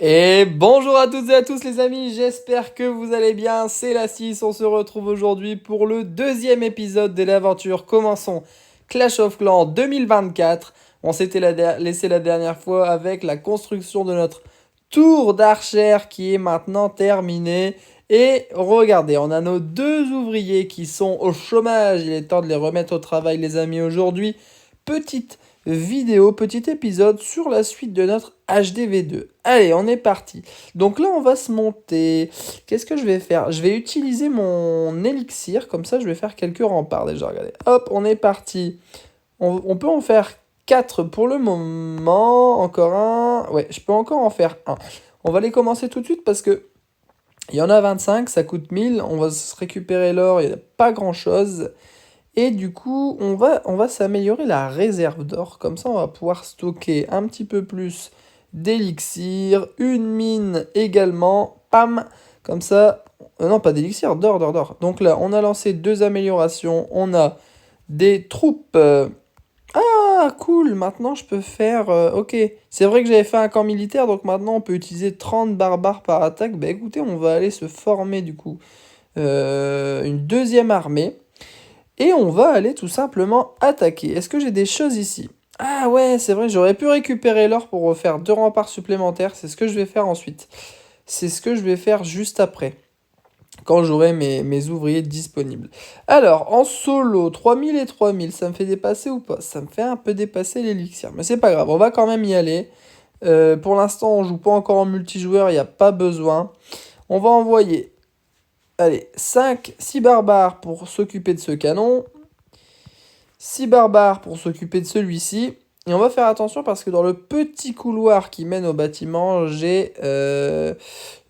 Et bonjour à toutes et à tous les amis, j'espère que vous allez bien, c'est la 6, on se retrouve aujourd'hui pour le deuxième épisode de l'aventure Commençons Clash of Clans 2024. On s'était laissé la dernière fois avec la construction de notre tour d'archère qui est maintenant terminée. Et regardez, on a nos deux ouvriers qui sont au chômage, il est temps de les remettre au travail les amis aujourd'hui. Petite vidéo, petit épisode sur la suite de notre HDV2. Allez, on est parti. Donc là, on va se monter. Qu'est-ce que je vais faire? Je vais utiliser mon élixir, comme ça je vais faire quelques remparts déjà, regardez. Hop, on est parti. On peut en faire 4 pour le moment. Encore un. Ouais, je peux encore en faire un. On va les commencer tout de suite parce que il y en a 25, ça coûte 1000. On va se récupérer l'or, il n'y a pas grand-chose. Et du coup, on va s'améliorer la réserve d'or. Comme ça, on va pouvoir stocker un petit peu plus d'élixir, une mine également. Pam! Comme ça, non, pas d'élixir, d'or. Donc là, on a lancé deux améliorations. On a des troupes. Ah, cool! Maintenant, je peux faire. Ok. C'est vrai que j'avais fait un camp militaire, donc maintenant, on peut utiliser 30 barbares par attaque. Bah écoutez, on va aller se former du coup une deuxième armée. Et on va aller tout simplement attaquer. Est-ce que j'ai des choses ici? Ah ouais, c'est vrai, j'aurais pu récupérer l'or pour refaire deux remparts supplémentaires. C'est ce que je vais faire ensuite. C'est ce que je vais faire juste après, quand j'aurai mes ouvriers disponibles. Alors, en solo, 3000 et 3000, ça me fait dépasser ou pas? Ça me fait un peu dépasser l'élixir, mais c'est pas grave, on va quand même y aller. Pour l'instant, on joue pas encore en multijoueur, il n'y a pas besoin. On va envoyer, allez, 6 barbares pour s'occuper de ce canon. 6 barbares pour s'occuper de celui-ci. Et on va faire attention parce que dans le petit couloir qui mène au bâtiment, j'ai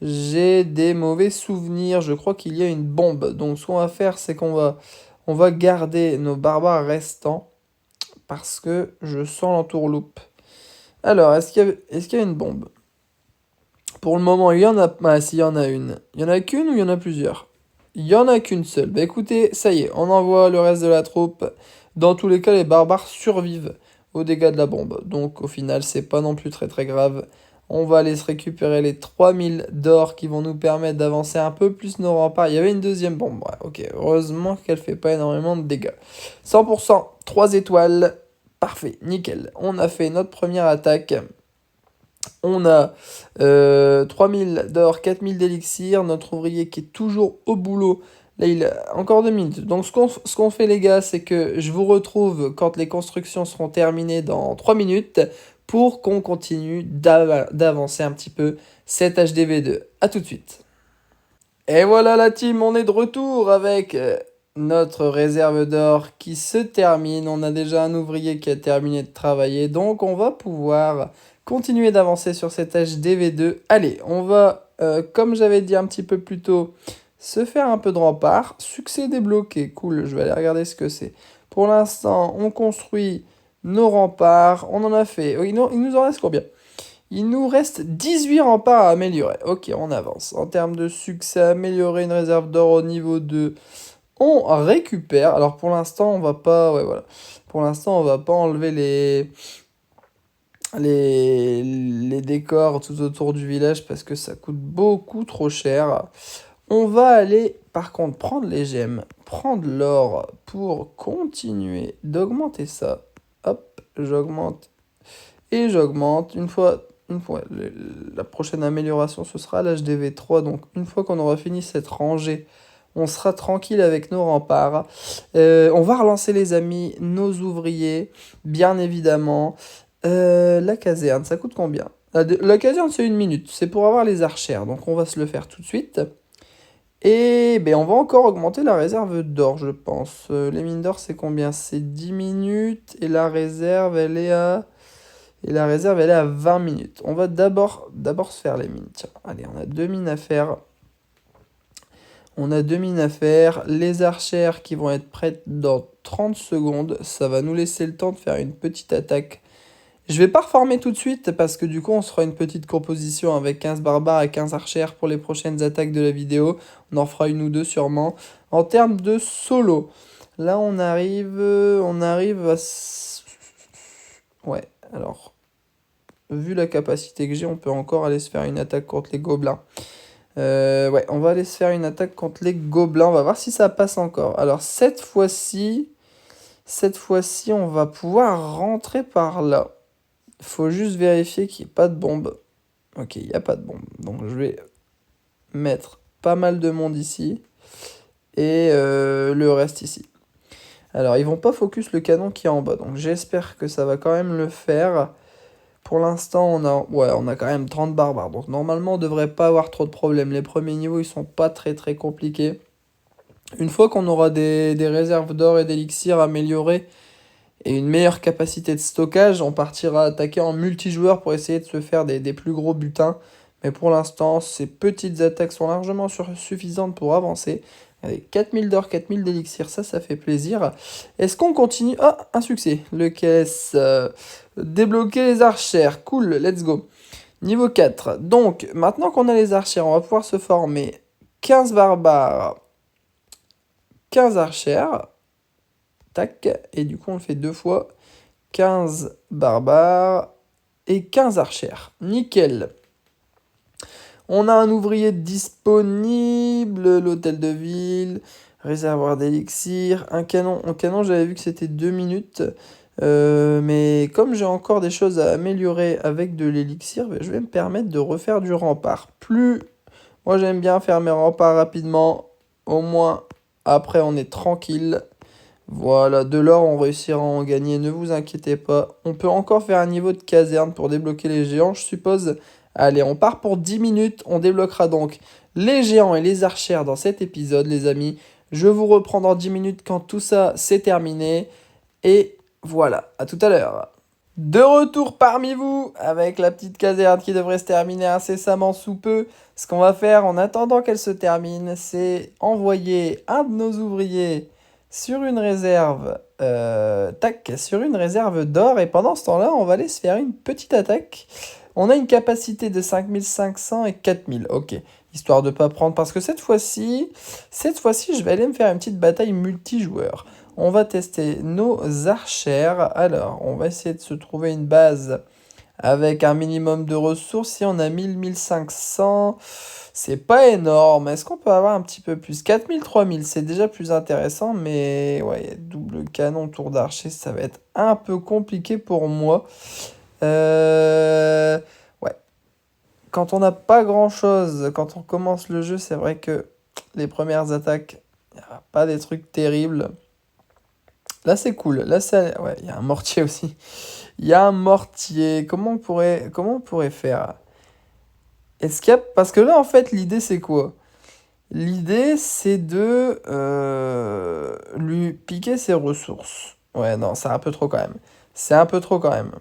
des mauvais souvenirs. Je crois qu'il y a une bombe. Donc ce qu'on va faire, c'est on va garder nos barbares restants parce que je sens l'entourloupe. Alors, est-ce qu'il y a une bombe? Pour le moment, il y en a... Ah, si, il y en a une. Il y en a qu'une ou il y en a plusieurs? Il y en a qu'une seule. Bah écoutez, ça y est, on envoie le reste de la troupe. Dans tous les cas, les barbares survivent aux dégâts de la bombe. Donc au final, c'est pas non plus très très grave. On va aller se récupérer les 3000 d'or qui vont nous permettre d'avancer un peu plus nos remparts. Il y avait une deuxième bombe. Ouais, ok, heureusement qu'elle fait pas énormément de dégâts. 100%, 3 étoiles. Parfait, nickel. On a fait notre première attaque. On a 3000 d'or, 4000 d'élixir. Notre ouvrier qui est toujours au boulot. Là, il a encore 2 minutes. Donc, ce qu'on fait, les gars, c'est que je vous retrouve quand les constructions seront terminées dans 3 minutes pour qu'on continue d'avancer un petit peu cette HDV2. A tout de suite. Et voilà la team, on est de retour avec notre réserve d'or qui se termine. On a déjà un ouvrier qui a terminé de travailler, donc on va pouvoir continuer d'avancer sur cette HDV2. Allez, on va, comme j'avais dit un petit peu plus tôt, se faire un peu de rempart. Succès débloqué, cool, je vais aller regarder ce que c'est. Pour l'instant, on construit nos remparts. On en a fait, il nous en reste combien? Il nous reste 18 remparts à améliorer. Ok, on avance. En termes de succès, améliorer une réserve d'or au niveau 2. On récupère. Alors pour l'instant, on va pas. Ouais, voilà. Pour l'instant, on va pas enlever les décors tout autour du village parce que ça coûte beaucoup trop cher. On va aller, par contre, prendre les gemmes, prendre l'or pour continuer d'augmenter ça. Hop, j'augmente et j'augmente. Une fois, la prochaine amélioration, ce sera l'HDV3. Donc, une fois qu'on aura fini cette rangée, on sera tranquille avec nos remparts. On va relancer, les amis, nos ouvriers, bien évidemment. La caserne, ça coûte combien? La caserne, c'est 1 minute. C'est pour avoir les archères. Donc, on va se le faire tout de suite. Et ben, on va encore augmenter la réserve d'or, je pense. Les mines d'or, c'est combien? C'est 10 minutes. Et la réserve, elle est à... Et la réserve, elle est à 20 minutes. On va d'abord se faire les mines. Tiens, allez, on a 2 mines à faire. On a 2 mines à faire. Les archères qui vont être prêtes dans 30 secondes. Ça va nous laisser le temps de faire une petite attaque. Je vais pas reformer tout de suite parce que du coup, on se fera une petite composition avec 15 barbares et 15 archères pour les prochaines attaques de la vidéo. On en fera une ou deux sûrement. En termes de solo, là, on arrive à... Ouais, alors... vu la capacité que j'ai, on peut encore aller se faire une attaque contre les gobelins. Ouais, on va aller se faire une attaque contre les gobelins. On va voir si ça passe encore. Alors, cette fois-ci, on va pouvoir rentrer par là. Faut juste vérifier qu'il n'y ait pas de bombe. Ok, il n'y a pas de bombe. Donc, je vais mettre pas mal de monde ici. Et le reste ici. Alors, ils vont pas focus le canon qui est en bas. Donc, j'espère que ça va quand même le faire. Pour l'instant, on a quand même 30 barbares. Donc, normalement, on devrait pas avoir trop de problèmes. Les premiers niveaux, ils sont pas très très compliqués. Une fois qu'on aura des réserves d'or et d'élixir améliorées et une meilleure capacité de stockage, on partira attaquer en multijoueur pour essayer de se faire des plus gros butins. Mais pour l'instant, ces petites attaques sont largement suffisantes pour avancer. Avec 4000 d'or, 4000 d'élixir, ça fait plaisir. Est-ce qu'on continue? Ah, un succès. Le caisse. Débloquer les archères. Cool, let's go. Niveau 4. Donc, maintenant qu'on a les archères, on va pouvoir se former 15 barbares, 15 archères. Tac. Et du coup, on le fait 2 fois. 15 barbares et 15 archères. Nickel. On a un ouvrier disponible, l'hôtel de ville, réservoir d'élixir, un canon. Un canon, j'avais vu que c'était 2 minutes. Mais comme j'ai encore des choses à améliorer avec de l'élixir, je vais me permettre de refaire du rempart. Moi j'aime bien faire mes remparts rapidement. Au moins, après on est tranquille. Voilà, de l'or, on réussira à en gagner, ne vous inquiétez pas. On peut encore faire un niveau de caserne pour débloquer les géants, je suppose. Allez, on part pour 10 minutes, on débloquera donc les géants et les archères dans cet épisode, les amis. Je vous reprends dans 10 minutes quand tout ça c'est terminé. Et voilà, à tout à l'heure. De retour parmi vous, avec la petite caserne qui devrait se terminer incessamment sous peu. Ce qu'on va faire en attendant qu'elle se termine, c'est envoyer un de nos ouvriers sur une réserve, sur une réserve d'or. Et pendant ce temps-là, on va aller se faire une petite attaque. On a une capacité de 5500 et 4000, ok. Histoire de pas prendre, parce que cette fois-ci, je vais aller me faire une petite bataille multijoueur. On va tester nos archères. Alors, on va essayer de se trouver une base avec un minimum de ressources. Si on a 1500, c'est pas énorme. Est-ce qu'on peut avoir un petit peu plus? 4000, 3000, c'est déjà plus intéressant. Mais ouais, double canon, tour d'archer, ça va être un peu compliqué pour moi. Ouais. Quand on n'a pas grand-chose, quand on commence le jeu, c'est vrai que les premières attaques, il n'y a pas des trucs terribles. Là, c'est cool. Là, ouais, il y a un mortier aussi. Il y a un mortier. Comment on pourrait faire? Est-ce qu'il y a... Parce que là, en fait, l'idée, c'est quoi? L'idée, c'est de lui piquer ses ressources. Ouais, non, c'est un peu trop quand même. C'est un peu trop quand même.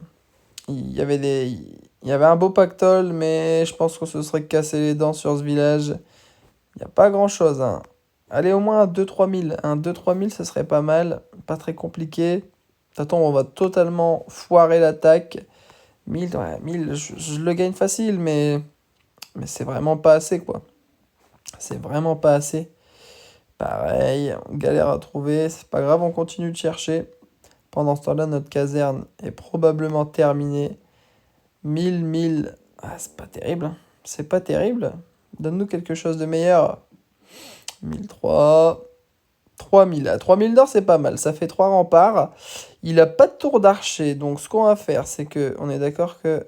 Il y avait un beau pactole, mais je pense qu'on se serait cassé les dents sur ce village. Il n'y a pas grand-chose, hein. Allez, au moins un 2-3 000. Un 2-3 000, ce serait pas mal. Pas très compliqué. Attends, on va totalement foirer l'attaque. 1000, ouais, 1000, je le gagne facile, mais c'est vraiment pas assez, quoi. C'est vraiment pas assez. Pareil, on galère à trouver. C'est pas grave, on continue de chercher. Pendant ce temps-là, notre caserne est probablement terminée. 1000. Ah, c'est pas terrible, hein. C'est pas terrible. Donne-nous quelque chose de meilleur. 1003. 3000. À 3000 d'or, c'est pas mal. Ça fait 3 remparts. Il a pas de tour d'archer. Donc, ce qu'on va faire, c'est que on est d'accord que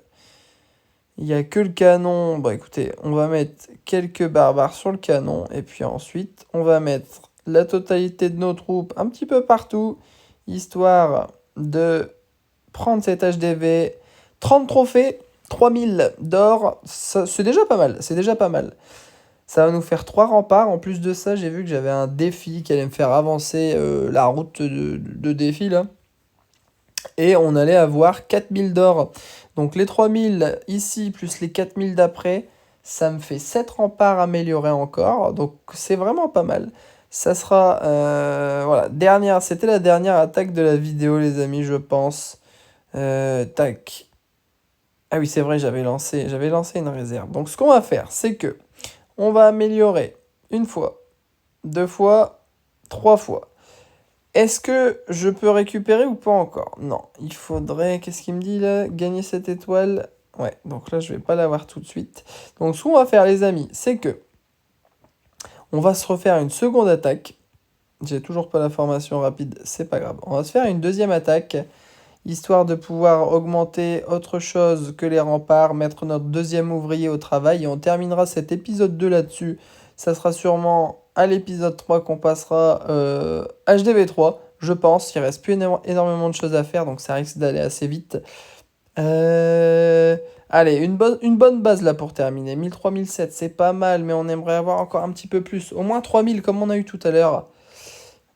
il n'y a que le canon. Bon, écoutez, on va mettre quelques barbares sur le canon. Et puis ensuite, on va mettre la totalité de nos troupes un petit peu partout. Histoire de prendre cet HDV. 30 trophées, 3000 d'or. C'est déjà pas mal. C'est déjà pas mal. Ça va nous faire 3 remparts. En plus de ça, j'ai vu que j'avais un défi qui allait me faire avancer la route de défi là. Et on allait avoir 4000 d'or. Donc les 3000 ici plus les 4000 d'après, ça me fait 7 remparts améliorés encore. Donc c'est vraiment pas mal. Ça sera... voilà, c'était la dernière attaque de la vidéo les amis, je pense. Tac. Ah oui, c'est vrai, j'avais lancé une réserve. Donc ce qu'on va faire, c'est que on va améliorer une fois, 2 fois, 3 fois. Est-ce que je peux récupérer ou pas encore? Non, il faudrait... Qu'est-ce qu'il me dit là? Gagner cette étoile. Ouais, donc là, je vais pas l'avoir tout de suite. Donc, ce qu'on va faire, les amis, c'est que on va se refaire une seconde attaque. J'ai toujours pas la formation rapide, c'est pas grave. On va se faire une deuxième attaque, histoire de pouvoir augmenter autre chose que les remparts, mettre notre deuxième ouvrier au travail, et on terminera cet épisode 2 là-dessus. Ça sera sûrement à l'épisode 3 qu'on passera HDV 3, je pense. Il reste plus énormément de choses à faire, donc ça risque d'aller assez vite. Allez, une bonne base là pour terminer. 1003, 1007, c'est pas mal, mais on aimerait avoir encore un petit peu plus. Au moins 3000 comme on a eu tout à l'heure.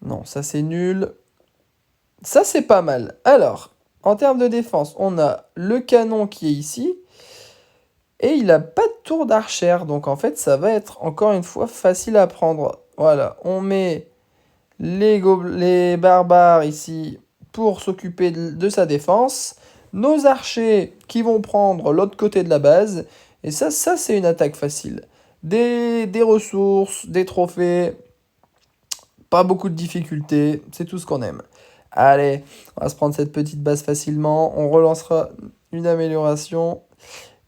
Non, ça c'est nul. Ça c'est pas mal. Alors, en termes de défense, on a le canon qui est ici. Et il a pas de tour d'archère. Donc en fait, ça va être encore une fois facile à prendre. Voilà, on met les barbares ici pour s'occuper de sa défense. Nos archers qui vont prendre l'autre côté de la base. Et ça c'est une attaque facile. Des ressources, des trophées, pas beaucoup de difficultés, c'est tout ce qu'on aime. Allez, on va se prendre cette petite base facilement, on relancera une amélioration.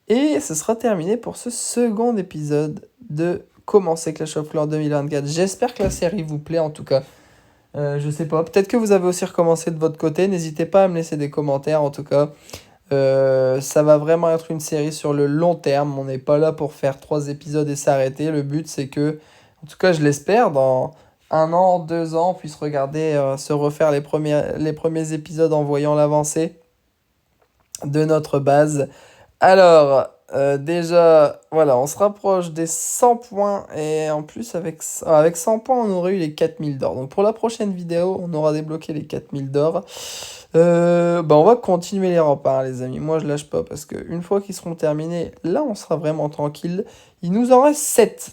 Et ce sera terminé pour ce second épisode de Comment c'est Clash of Clans 2024. J'espère que la série vous plaît en tout cas. Je sais pas, peut-être que vous avez aussi recommencé de votre côté. N'hésitez pas à me laisser des commentaires en tout cas. Ça va vraiment être une série sur le long terme. On n'est pas là pour faire 3 épisodes et s'arrêter. Le but c'est que, en tout cas je l'espère, dans 1 an, 2 ans, on puisse regarder, se refaire les premiers épisodes en voyant l'avancée de notre base. Alors, déjà, voilà, on se rapproche des 100 points. Et en plus, avec 100 points, on aurait eu les 4000 d'or. Donc pour la prochaine vidéo, on aura débloqué les 4000 d'or. On va continuer les remparts, les amis. Moi, je lâche pas parce qu'une fois qu'ils seront terminés, là, on sera vraiment tranquille. Il nous en reste 7.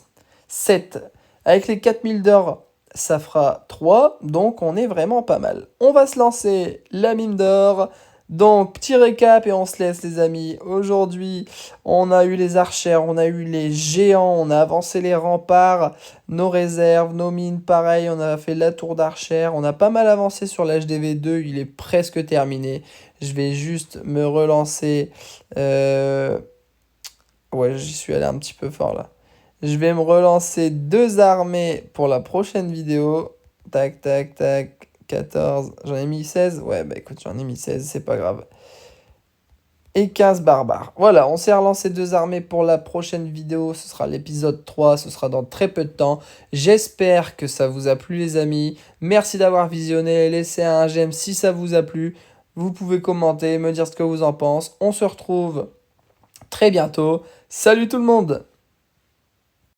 7. Avec les 4000 d'or, ça fera 3. Donc, on est vraiment pas mal. On va se lancer la mine d'or. Donc, petit récap et on se laisse, les amis. Aujourd'hui, on a eu les archères, on a eu les géants, on a avancé les remparts, nos réserves, nos mines, pareil, on a fait la tour d'archère. On a pas mal avancé sur l'HDV2, il est presque terminé. Je vais juste me relancer. Ouais, j'y suis allé un petit peu fort là. Je vais me relancer 2 armées pour la prochaine vidéo. Tac, tac, tac. 14. J'en ai mis 16. Ouais, bah écoute, j'en ai mis 16, c'est pas grave. Et 15 barbares. Voilà, on s'est relancé 2 armées pour la prochaine vidéo. Ce sera l'épisode 3. Ce sera dans très peu de temps. J'espère que ça vous a plu, les amis. Merci d'avoir visionné. Laissez un j'aime si ça vous a plu. Vous pouvez commenter, me dire ce que vous en pensez. On se retrouve très bientôt. Salut tout le monde!